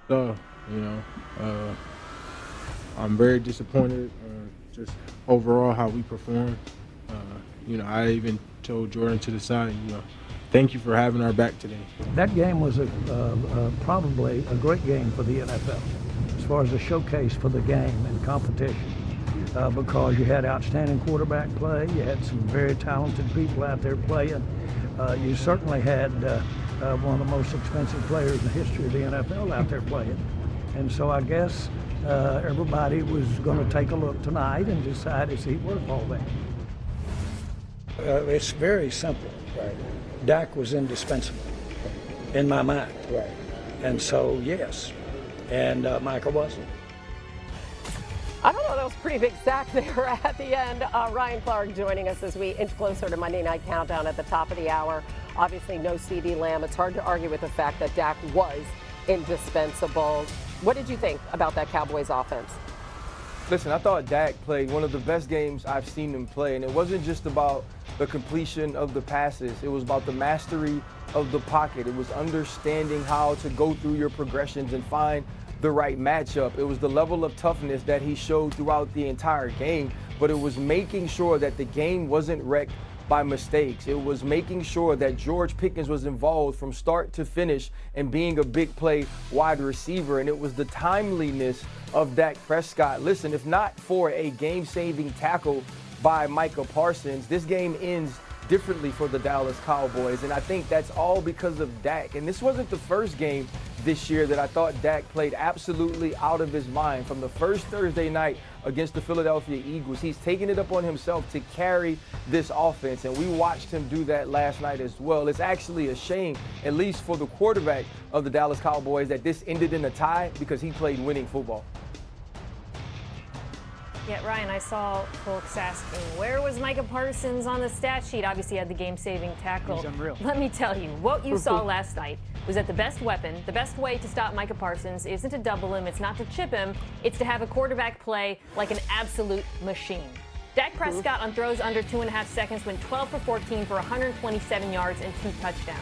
So, I'm very disappointed just overall how we performed. I even told Jordan to the side, thank you for having our back today. That game was probably a great game for the NFL as far as a showcase for the game and competition because you had outstanding quarterback play, you had some very talented people out there playing. You certainly had one of the most expensive players in the history of the NFL out there playing. And so I guess everybody was going to take a look tonight and decide, is he worth all that? It's very simple. Right. Dak was indispensable in my mind. Right. And so, yes. And Michael wasn't. I don't know, that was a pretty big sack there at the end. Ryan Clark joining us as we inch closer to Monday Night Countdown at the top of the hour. Obviously, no CeeDee Lamb. It's hard to argue with the fact that Dak was indispensable. What did you think about that Cowboys offense? Listen, I thought Dak played one of the best games I've seen him play, and it wasn't just about the completion of the passes. It was about the mastery of the pocket. It was understanding how to go through your progressions and find the right matchup. It was the level of toughness that he showed throughout the entire game, but it was making sure that the game wasn't wrecked by mistakes. It was making sure that George Pickens was involved from start to finish and being a big play wide receiver. And it was the timeliness of Dak Prescott. Listen, if not for a game-saving tackle by Micah Parsons, this game ends differently for the Dallas Cowboys. And I think that's all because of Dak. And this wasn't the first game this year that I thought Dak played absolutely out of his mind. From the first Thursday night against the Philadelphia Eagles, he's taken it up on himself to carry this offense, and we watched him do that last night as well. It's actually a shame, at least for the quarterback of the Dallas Cowboys, that this ended in a tie because he played winning football. Yeah, Ryan, I saw folks asking, where was Micah Parsons on the stat sheet? Obviously, he had the game-saving tackle. He's unreal. Let me tell you, what you saw last night was that the best weapon, the best way to stop Micah Parsons isn't to double him, it's not to chip him, it's to have a quarterback play like an absolute machine. Dak Prescott on throws under 2.5 seconds went 12 for 14 for 127 yards and 2 touchdowns.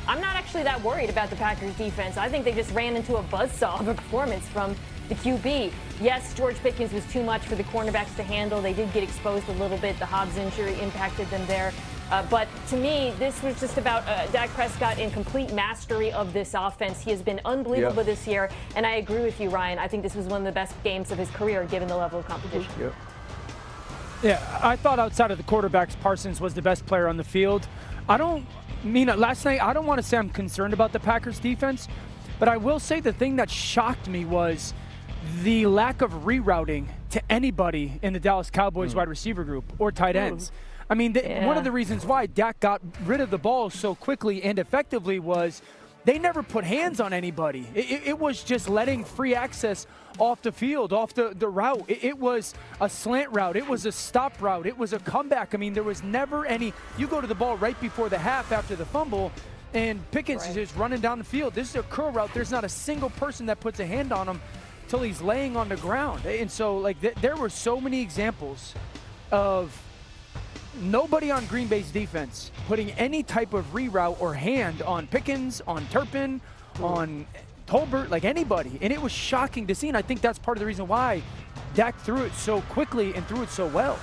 I'm not actually that worried about the Packers defense. I think they just ran into a buzzsaw of a performance from the QB. Yes, George Pickens was too much for the cornerbacks to handle. They did get exposed a little bit. The Hobbs injury impacted them there. But to me, this was just about Dak Prescott in complete mastery of this offense. He has been unbelievable this year. And I agree with you, Ryan. I think this was one of the best games of his career, given the level of competition. Yeah, I thought outside of the quarterbacks, Parsons was the best player on the field. Last night, I don't want to say I'm concerned about the Packers defense, but I will say the thing that shocked me was the lack of rerouting to anybody in the Dallas Cowboys wide receiver group or tight ends. I mean, one of the reasons why Dak got rid of the ball so quickly and effectively was they never put hands on anybody. It was just letting free access off the field, off the route. It was a slant route. It was a stop route. It was a comeback. I mean, there was never any – you go to the ball right before the half after the fumble, and Pickens is just running down the field. This is a curl route. There's not a single person that puts a hand on him till he's laying on the ground. And so, there were so many examples of nobody on Green Bay's defense putting any type of reroute or hand on Pickens, on Turpin, on Tolbert, like anybody. And it was shocking to see, and I think that's part of the reason why Dak threw it so quickly and threw it so well.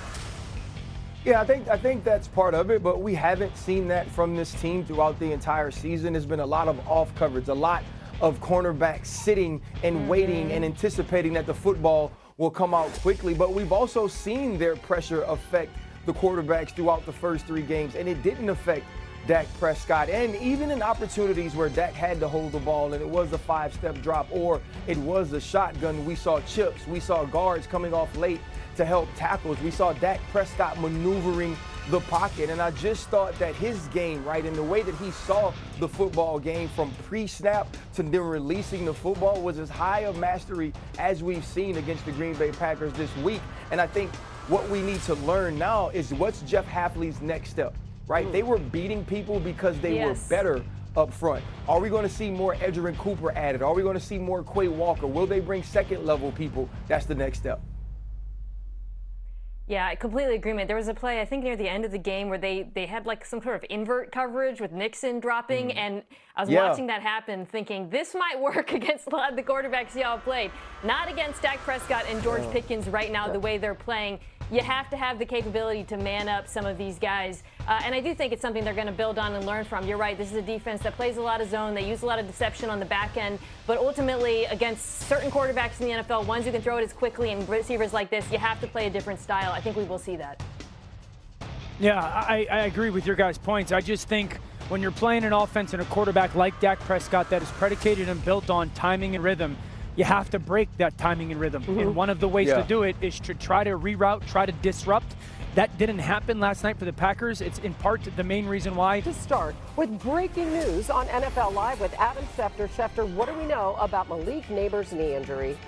Yeah, I think that's part of it, but we haven't seen that from this team throughout the entire season. There's been a lot of off coverage, a lot of cornerbacks sitting and waiting and anticipating that the football will come out quickly. But we've also seen their pressure affect the quarterbacks throughout the first 3 games, and it didn't affect Dak Prescott. And even in opportunities where Dak had to hold the ball and it was a 5-step drop or it was a shotgun, we saw chips, we saw guards coming off late to help tackles. We saw Dak Prescott maneuvering the pocket, and I just thought that his game, right, and the way that he saw the football game from pre-snap to then releasing the football was as high of mastery as we've seen against the Green Bay Packers this week. And I think what we need to learn now is what's Jeff Hafley's next step, right? They were beating people because they were better up front. Are we going to see more Edgerrin Cooper added? Are we going to see more Quay Walker? Will they bring second-level people? That's the next step. Yeah, I completely agree, man. There was a play, I think, near the end of the game where they had like some sort of invert coverage with Nixon dropping, and I was watching that happen thinking, this might work against a lot of the quarterbacks y'all played. Not against Dak Prescott and George Pickens right now, the way they're playing. You have to have the capability to man up some of these guys. And I do think it's something they're going to build on and learn from. You're right, this is a defense that plays a lot of zone. They use a lot of deception on the back end. But ultimately, against certain quarterbacks in the NFL, ones who can throw it as quickly and receivers like this, you have to play a different style. I think we will see that. Yeah, I agree with your guys' points. I just think when you're playing an offense and a quarterback like Dak Prescott that is predicated and built on timing and rhythm, you have to break that timing and rhythm. And one of the ways to do it is to try to reroute, try to disrupt. That didn't happen last night for the Packers. It's in part the main reason why. To start with breaking news on NFL Live with Adam Schefter. Schefter, what do we know about Malik Neighbors' knee injury?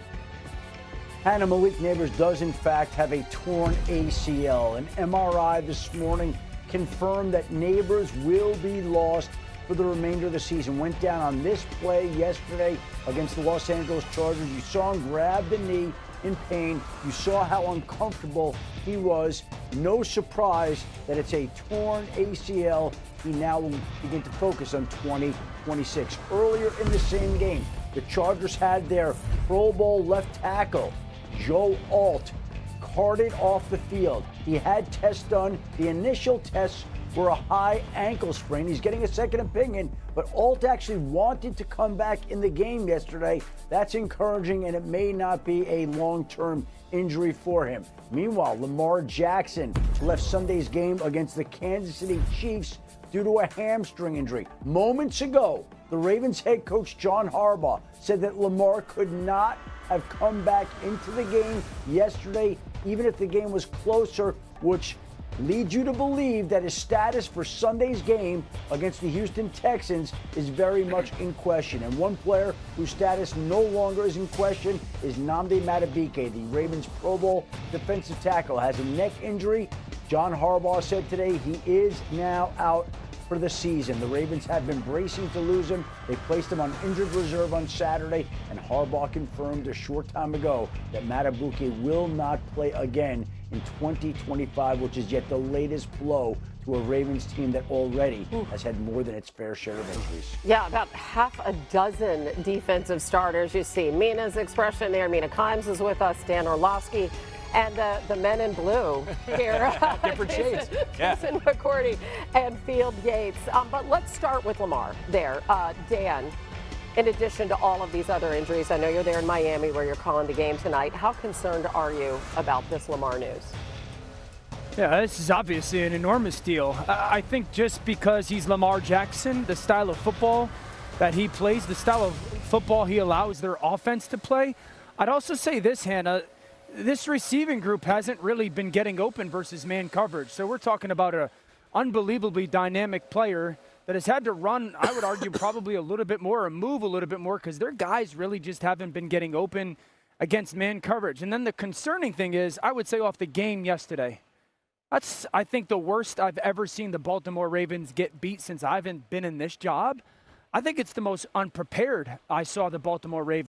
Hannah, Malik Neighbors does in fact have a torn ACL. An MRI this morning confirmed that Neighbors will be lost for the remainder of the season. Went down on this play yesterday against the Los Angeles Chargers. You saw him grab the knee in pain. You saw how uncomfortable he was. No surprise that it's a torn ACL. He now will begin to focus on 2026. Earlier in the same game, the Chargers had their Pro Bowl left tackle, Joe Alt, carted off the field. He had tests done. The initial tests were a high ankle sprain. He's getting a second opinion, but Alt actually wanted to come back in the game yesterday. That's encouraging, and it may not be a long-term injury for him. Meanwhile, Lamar Jackson left Sunday's game against the Kansas City Chiefs due to a hamstring injury. Moments ago, the Ravens head coach John Harbaugh said that Lamar could not have come back into the game yesterday, even if the game was closer, which leads you to believe that his status for Sunday's game against the Houston Texans is very much in question. And one player whose status no longer is in question is Nnamdi Madubuike, the Ravens Pro Bowl defensive tackle, has a neck injury. John Harbaugh said today he is now out for the season. The Ravens have been bracing to lose him. They placed him on injured reserve on Saturday, and Harbaugh confirmed a short time ago that Madubuike will not play again in 2025, which is yet the latest blow to a Ravens team that already has had more than its fair share of injuries. Yeah, about half a dozen defensive starters. You see Mina's expression there. Mina Kimes is with us, Dan Orlovsky, and the men in blue here. Different shades. Jason McCourty and Field Yates. But let's start with Lamar there. Dan, in addition to all of these other injuries, I know you're there in Miami where you're calling the game tonight. How concerned are you about this Lamar news? Yeah, this is obviously an enormous deal. I think just because he's Lamar Jackson, the style of football that he plays, the style of football he allows their offense to play, I'd also say this, Hannah, this receiving group hasn't really been getting open versus man coverage. So we're talking about an unbelievably dynamic player that has had to run, I would argue, probably a little bit more or move a little bit more because their guys really just haven't been getting open against man coverage. And then the concerning thing is, I would say off the game yesterday, that's, I think, the worst I've ever seen the Baltimore Ravens get beat since I've been in this job. I think it's the most unprepared I saw the Baltimore Ravens